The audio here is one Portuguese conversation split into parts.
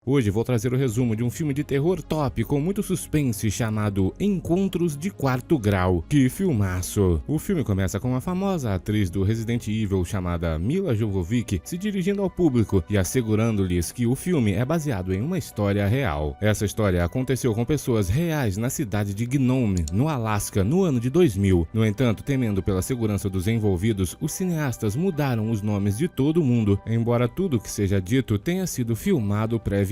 Hoje vou trazer o resumo de um filme de terror top com muito suspense chamado Encontros de Quarto Grau. Que filmaço! O filme começa com a famosa atriz do Resident Evil chamada Milla Jovovich se dirigindo ao público e assegurando-lhes que o filme é baseado em uma história real. Essa história aconteceu com pessoas reais na cidade de Gnome, no Alasca, no ano de 2000. No entanto, temendo pela segurança dos envolvidos, os cineastas mudaram os nomes de todo mundo, embora tudo que seja dito tenha sido filmado previamente.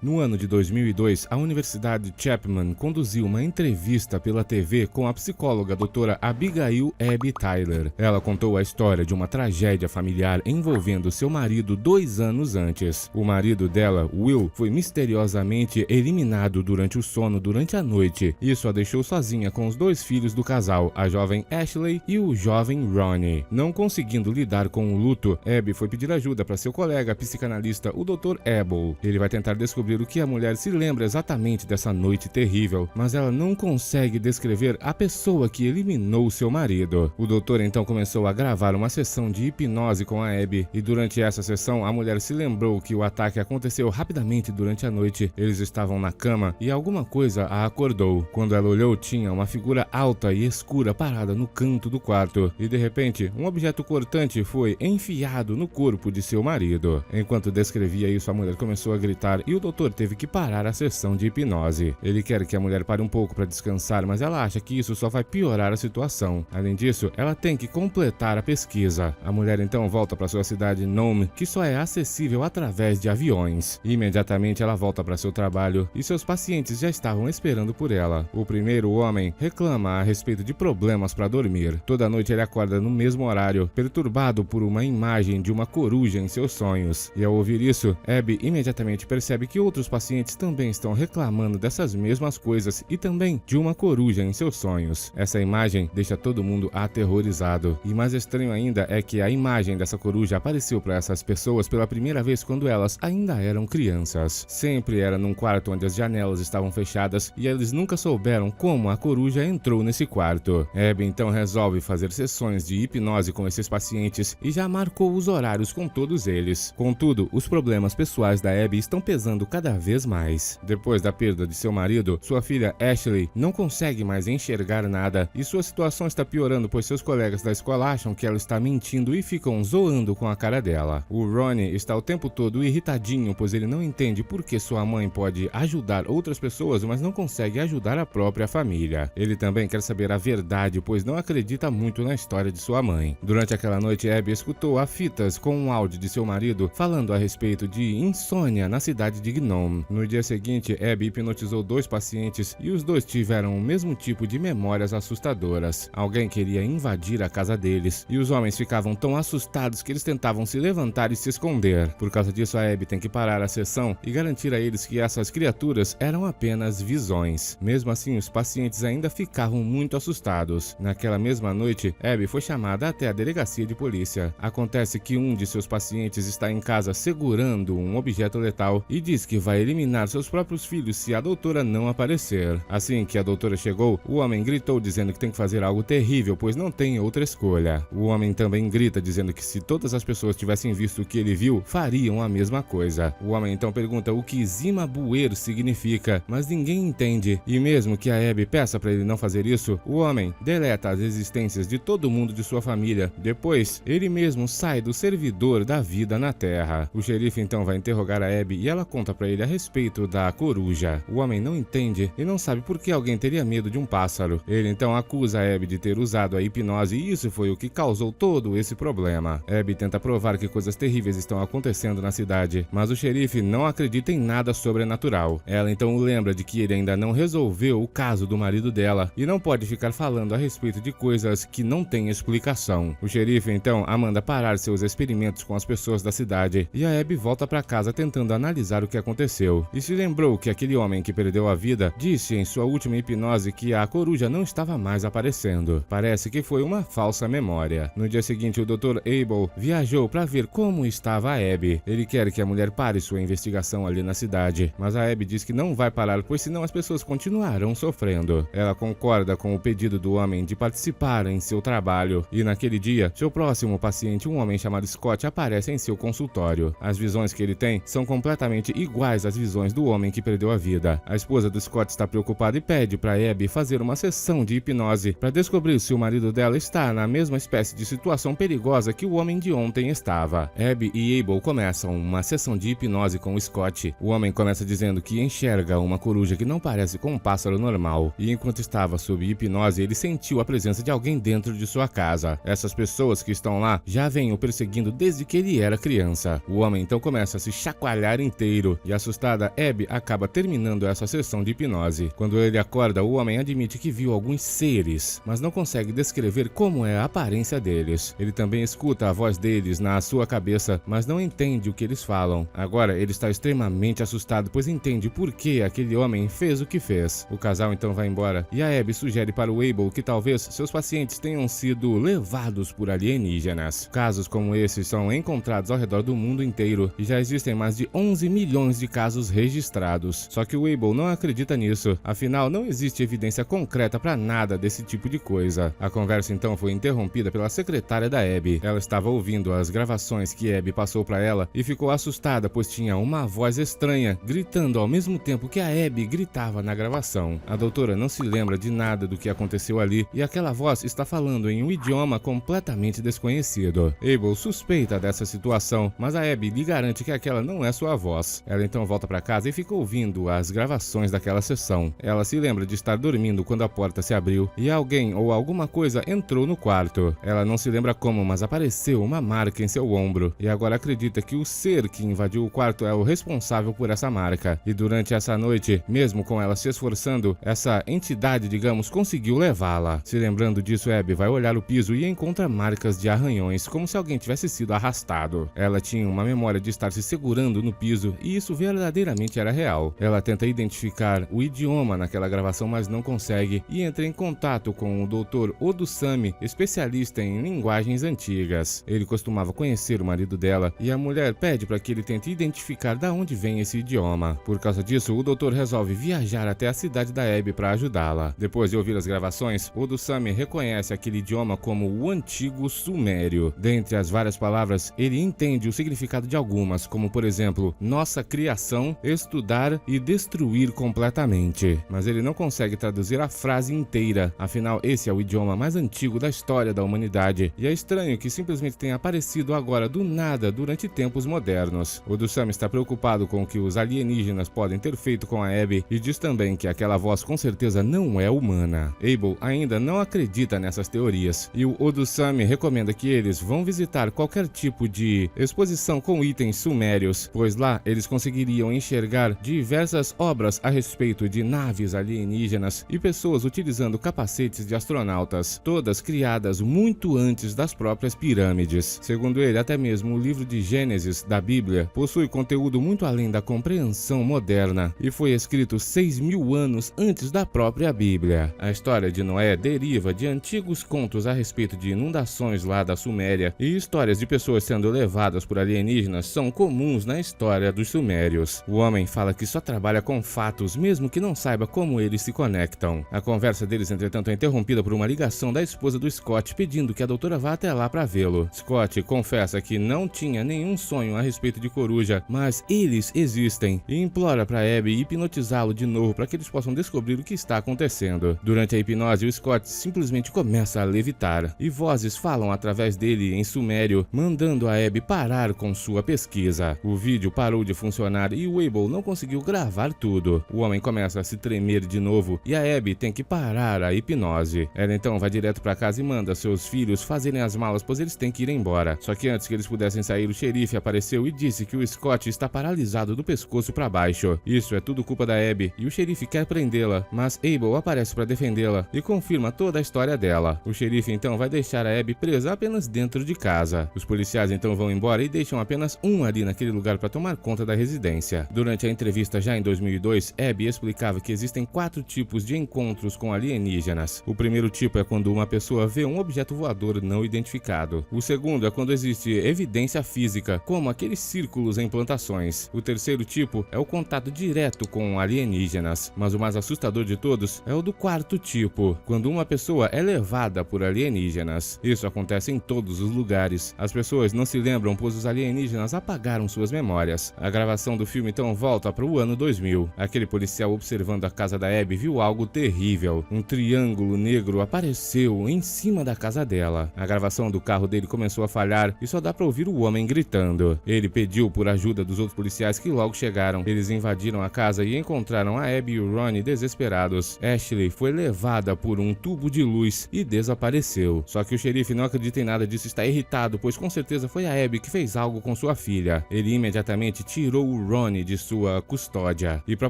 No ano de 2002, a Universidade Chapman conduziu uma entrevista pela TV com a psicóloga doutora Abigail Abby Tyler. Ela contou a história de uma tragédia familiar envolvendo seu marido 2 anos antes. O marido dela, Will, foi misteriosamente eliminado durante o sono durante a noite. Isso a deixou sozinha com os 2 filhos do casal, a jovem Ashley e o jovem Ronnie. Não conseguindo lidar com o luto, Abby foi pedir ajuda para seu colega psicanalista, o Dr. Abel. Ele vai tentar descobrir o que a mulher se lembra exatamente dessa noite terrível, mas ela não consegue descrever a pessoa que eliminou seu marido. O doutor então começou a gravar uma sessão de hipnose com a Abby, e durante essa sessão a mulher se lembrou que o ataque aconteceu rapidamente durante a noite. Eles estavam na cama e alguma coisa a acordou. Quando ela olhou, tinha uma figura alta e escura parada no canto do quarto, e de repente um objeto cortante foi enfiado no corpo de seu marido. Enquanto descrevia isso, a mulher começou a gritar e o doutor teve que parar a sessão de hipnose. Ele quer que a mulher pare um pouco para descansar, mas ela acha que isso só vai piorar a situação. Além disso, ela tem que completar a pesquisa. A mulher então volta para sua cidade Nome, que só é acessível através de aviões. Imediatamente ela volta para seu trabalho e seus pacientes já estavam esperando por ela. O primeiro homem reclama a respeito de problemas para dormir. Toda noite ele acorda no mesmo horário, perturbado por uma imagem de uma coruja em seus sonhos. E ao ouvir isso, Abby imediatamente percebe que outros pacientes também estão reclamando dessas mesmas coisas e também de uma coruja em seus sonhos. Essa imagem deixa todo mundo aterrorizado. E mais estranho ainda é que a imagem dessa coruja apareceu para essas pessoas pela primeira vez quando elas ainda eram crianças. Sempre era num quarto onde as janelas estavam fechadas e eles nunca souberam como a coruja entrou nesse quarto. Abby então resolve fazer sessões de hipnose com esses pacientes e já marcou os horários com todos eles. Contudo, os problemas pessoais da Abby estão pesando cada vez mais. Depois da perda de seu marido, sua filha Ashley não consegue mais enxergar nada e sua situação está piorando, pois seus colegas da escola acham que ela está mentindo e ficam zoando com a cara dela. O Ronnie está o tempo todo irritadinho, pois ele não entende por que sua mãe pode ajudar outras pessoas, mas não consegue ajudar a própria família. Ele também quer saber a verdade, pois não acredita muito na história de sua mãe. Durante aquela noite, Abby escutou a fitas com um áudio de seu marido falando a respeito de insônia na cidade de Gnome. No dia seguinte, Abby hipnotizou 2 pacientes e os 2 tiveram o mesmo tipo de memórias assustadoras. Alguém queria invadir a casa deles e os homens ficavam tão assustados que eles tentavam se levantar e se esconder. Por causa disso, a Abby tem que parar a sessão e garantir a eles que essas criaturas eram apenas visões. Mesmo assim, os pacientes ainda ficavam muito assustados. Naquela mesma noite, Abby foi chamada até a delegacia de polícia. Acontece que um de seus pacientes está em casa segurando um objeto letal e diz que vai eliminar seus próprios filhos se a doutora não aparecer. Assim que a doutora chegou, o homem gritou dizendo que tem que fazer algo terrível, pois não tem outra escolha. O homem também grita dizendo que se todas as pessoas tivessem visto o que ele viu, fariam a mesma coisa. O homem então pergunta o que Zimabuer significa, mas ninguém entende. E mesmo que a Abby peça para ele não fazer isso, o homem deleta as existências de todo mundo de sua família. Depois, ele mesmo sai do servidor da vida na Terra. O xerife então vai interrogar a Abby e ela conta para ele a respeito da coruja. O homem não entende e não sabe por que alguém teria medo de um pássaro. Ele então acusa a Abby de ter usado a hipnose e isso foi o que causou todo esse problema. Abby tenta provar que coisas terríveis estão acontecendo na cidade, mas o xerife não acredita em nada sobrenatural. Ela então o lembra de que ele ainda não resolveu o caso do marido dela e não pode ficar falando a respeito de coisas que não têm explicação. O xerife então a manda parar seus experimentos com as pessoas da cidade e a Abby volta para casa tentando analisar o que aconteceu. E se lembrou que aquele homem que perdeu a vida disse em sua última hipnose que a coruja não estava mais aparecendo. Parece que foi uma falsa memória. No dia seguinte, o Dr. Abel viajou para ver como estava a Abby. Ele quer que a mulher pare sua investigação ali na cidade, mas a Abby diz que não vai parar, pois senão as pessoas continuarão sofrendo. Ela concorda com o pedido do homem de participar em seu trabalho, e naquele dia, seu próximo paciente, um homem chamado Scott, aparece em seu consultório. As visões que ele tem são completamente completamente iguais às visões do homem que perdeu a vida. A esposa do Scott está preocupada e pede para Abby fazer uma sessão de hipnose para descobrir se o marido dela está na mesma espécie de situação perigosa que o homem de ontem estava. Abby e Abel começam uma sessão de hipnose com o Scott. O homem começa dizendo que enxerga uma coruja que não parece com um pássaro normal, e enquanto estava sob hipnose, ele sentiu a presença de alguém dentro de sua casa. Essas pessoas que estão lá já vêm o perseguindo desde que ele era criança. O homem então começa a se chacoalhar inteiro, e assustada, Abby acaba terminando essa sessão de hipnose. Quando ele acorda, o homem admite que viu alguns seres, mas não consegue descrever como é a aparência deles. Ele também escuta a voz deles na sua cabeça, mas não entende o que eles falam. Agora ele está extremamente assustado, pois entende por que aquele homem fez o que fez. O casal então vai embora, e a Abby sugere para o Abel que talvez seus pacientes tenham sido levados por alienígenas. Casos como esses são encontrados ao redor do mundo inteiro, e já existem mais de 11 milhões de casos registrados. Só que o Abel não acredita nisso, afinal não existe evidência concreta para nada desse tipo de coisa. A conversa então foi interrompida pela secretária da Abby. Ela estava ouvindo as gravações que Abby passou para ela e ficou assustada, pois tinha uma voz estranha gritando ao mesmo tempo que a Abby gritava na gravação. A doutora não se lembra de nada do que aconteceu ali, e aquela voz está falando em um idioma completamente desconhecido. Abel suspeita dessa situação, mas a Abby lhe garante que aquela não é sua voz. Ela então volta para casa e fica ouvindo as gravações daquela sessão. Ela se lembra de estar dormindo quando a porta se abriu e alguém ou alguma coisa entrou no quarto. Ela não se lembra como, mas apareceu uma marca em seu ombro, e agora acredita que o ser que invadiu o quarto é o responsável por essa marca. E durante essa noite, mesmo com ela se esforçando, essa entidade, digamos, conseguiu levá-la. Se lembrando disso, Abby vai olhar o piso e encontra marcas de arranhões, como se alguém tivesse sido arrastado. Ela tinha uma memória de estar se segurando no piso, e isso verdadeiramente era real. Ela tenta identificar o idioma naquela gravação, mas não consegue, e entra em contato com o Dr. Odusami, especialista em linguagens antigas. Ele costumava conhecer o marido dela, e a mulher pede para que ele tente identificar da onde vem esse idioma. Por causa disso, o doutor resolve viajar até a cidade da Abby para ajudá-la. Depois de ouvir as gravações, Odusami reconhece aquele idioma como o antigo sumério. Dentre as várias palavras, ele entende o significado de algumas, como por exemplo, nossa criação, estudar e destruir completamente. Mas ele não consegue traduzir a frase inteira, afinal esse é o idioma mais antigo da história da humanidade, e é estranho que simplesmente tenha aparecido agora do nada durante tempos modernos. Odusami está preocupado com o que os alienígenas podem ter feito com a Abby, e diz também que aquela voz com certeza não é humana. Abel ainda não acredita nessas teorias, e o Odusami recomenda que eles vão visitar qualquer tipo de exposição com itens sumérios, pois lá eles conseguiriam enxergar diversas obras a respeito de naves alienígenas e pessoas utilizando capacetes de astronautas, todas criadas muito antes das próprias pirâmides. Segundo ele, até mesmo o livro de Gênesis da Bíblia possui conteúdo muito além da compreensão moderna e foi escrito 6.000 anos antes da própria Bíblia. A história de Noé deriva de antigos contos a respeito de inundações lá da Suméria, e histórias de pessoas sendo levadas por alienígenas são comuns na história dos sumérios. O homem fala que só trabalha com fatos, mesmo que não saiba como eles se conectam. A conversa deles, entretanto, é interrompida por uma ligação da esposa do Scott pedindo que a doutora vá até lá para vê-lo. Scott confessa que não tinha nenhum sonho a respeito de coruja, mas eles existem, e implora para Abby hipnotizá-lo de novo para que eles possam descobrir o que está acontecendo. Durante a hipnose, o Scott simplesmente começa a levitar, e vozes falam através dele em sumério, mandando a Abby parar com sua pesquisa. O vídeo parou de funcionar e o Abel não conseguiu gravar tudo. O homem começa a se tremer de novo e a Abby tem que parar a hipnose. Ela então vai direto para casa e manda seus filhos fazerem as malas, pois eles têm que ir embora. Só que antes que eles pudessem sair, o xerife apareceu e disse que o Scott está paralisado do pescoço para baixo. Isso é tudo culpa da Abby e o xerife quer prendê-la, mas Abel aparece para defendê-la e confirma toda a história dela. O xerife então vai deixar a Abby presa apenas dentro de casa. Os policiais então vão embora e deixam apenas um ali naquele lugar para tomar conta da residência. Durante a entrevista já em 2002, Abby explicava que existem 4 tipos de encontros com alienígenas. O primeiro tipo é quando uma pessoa vê um objeto voador não identificado. O segundo é quando existe evidência física, como aqueles círculos em plantações. O terceiro tipo é o contato direto com alienígenas. Mas o mais assustador de todos é o do quarto tipo, quando uma pessoa é levada por alienígenas. Isso acontece em todos os lugares. As pessoas não se lembram, pois os alienígenas apagaram suas memórias. dias. A gravação do filme então volta para o ano 2000. Aquele policial observando a casa da Abby viu algo terrível. Um triângulo negro apareceu em cima da casa dela. A gravação do carro dele começou a falhar e só dá para ouvir o homem gritando. Ele pediu por ajuda dos outros policiais que logo chegaram. Eles invadiram a casa e encontraram a Abby e o Ronnie desesperados. Ashley foi levada por um tubo de luz e desapareceu. Só que o xerife não acredita em nada disso, está irritado, pois com certeza foi a Abby que fez algo com sua filha. Ele imediatamente tirou o Ronnie de sua custódia. E para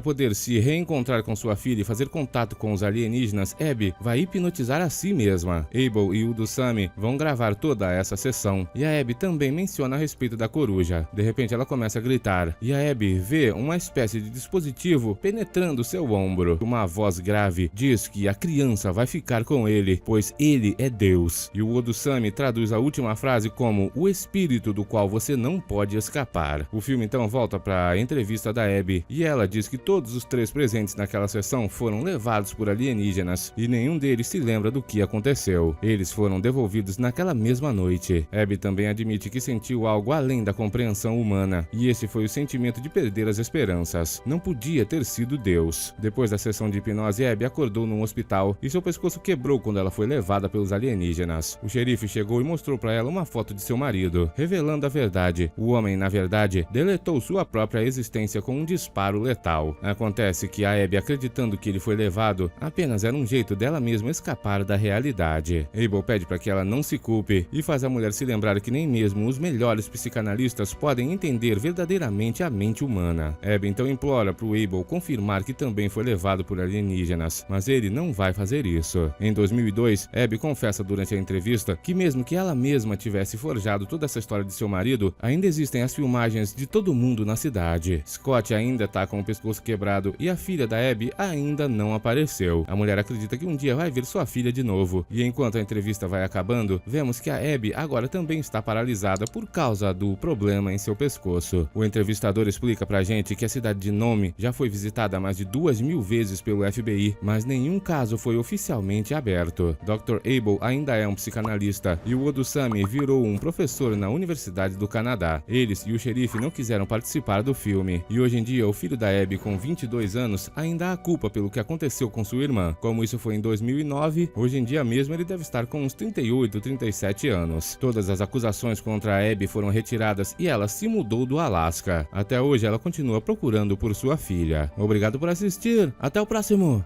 poder se reencontrar com sua filha e fazer contato com os alienígenas, Abby vai hipnotizar a si mesma. Abel e Udo Sammy vão gravar toda essa sessão. E a Abby também menciona a respeito da coruja. De repente ela começa a gritar. E a Abby vê uma espécie de dispositivo penetrando seu ombro. Uma voz grave diz que a criança vai ficar com ele, pois ele é Deus. E o Udo Sammy traduz a última frase como o espírito do qual você não pode escapar. O filme então volta para a entrevista da Abby e ela diz que todos os 3 presentes naquela sessão foram levados por alienígenas e nenhum deles se lembra do que aconteceu. Eles foram devolvidos naquela mesma noite. Abby também admite que sentiu algo além da compreensão humana e esse foi o sentimento de perder as esperanças. Não podia ter sido Deus. Depois da sessão de hipnose, Abby acordou num hospital e seu pescoço quebrou quando ela foi levada pelos alienígenas. O xerife chegou e mostrou para ela uma foto de seu marido, revelando a verdade. O homem, na verdade, deletou sua própria existência com um disparo letal. Acontece que a Abby, acreditando que ele foi levado, apenas era um jeito dela mesma escapar da realidade. Abel pede para que ela não se culpe e faz a mulher se lembrar que nem mesmo os melhores psicanalistas podem entender verdadeiramente a mente humana. Abby então implora para o Abel confirmar que também foi levado por alienígenas, mas ele não vai fazer isso. Em 2002, Abby confessa durante a entrevista que mesmo que ela mesma tivesse forjado toda essa história de seu marido, ainda existem as filmagens de todo mundo na cidade. Scott ainda tá com o pescoço quebrado e a filha da Abby ainda não apareceu. A mulher acredita que um dia vai ver sua filha de novo. E enquanto a entrevista vai acabando, vemos que a Abby agora também está paralisada por causa do problema em seu pescoço. O entrevistador explica pra gente que a cidade de Nome já foi visitada mais de 2.000 vezes pelo FBI, mas nenhum caso foi oficialmente aberto. Dr. Abel ainda é um psicanalista e o Udo Sammy virou um professor na Universidade do Canadá. Eles e o xerife não quiseram participar do filme. E hoje em dia, o filho da Abby, com 22 anos, ainda há culpa pelo que aconteceu com sua irmã. Como isso foi em 2009, hoje em dia mesmo ele deve estar com uns 38, 37 anos. Todas as acusações contra a Abby foram retiradas e ela se mudou do Alasca. Até hoje ela continua procurando por sua filha. Obrigado por assistir, até o próximo!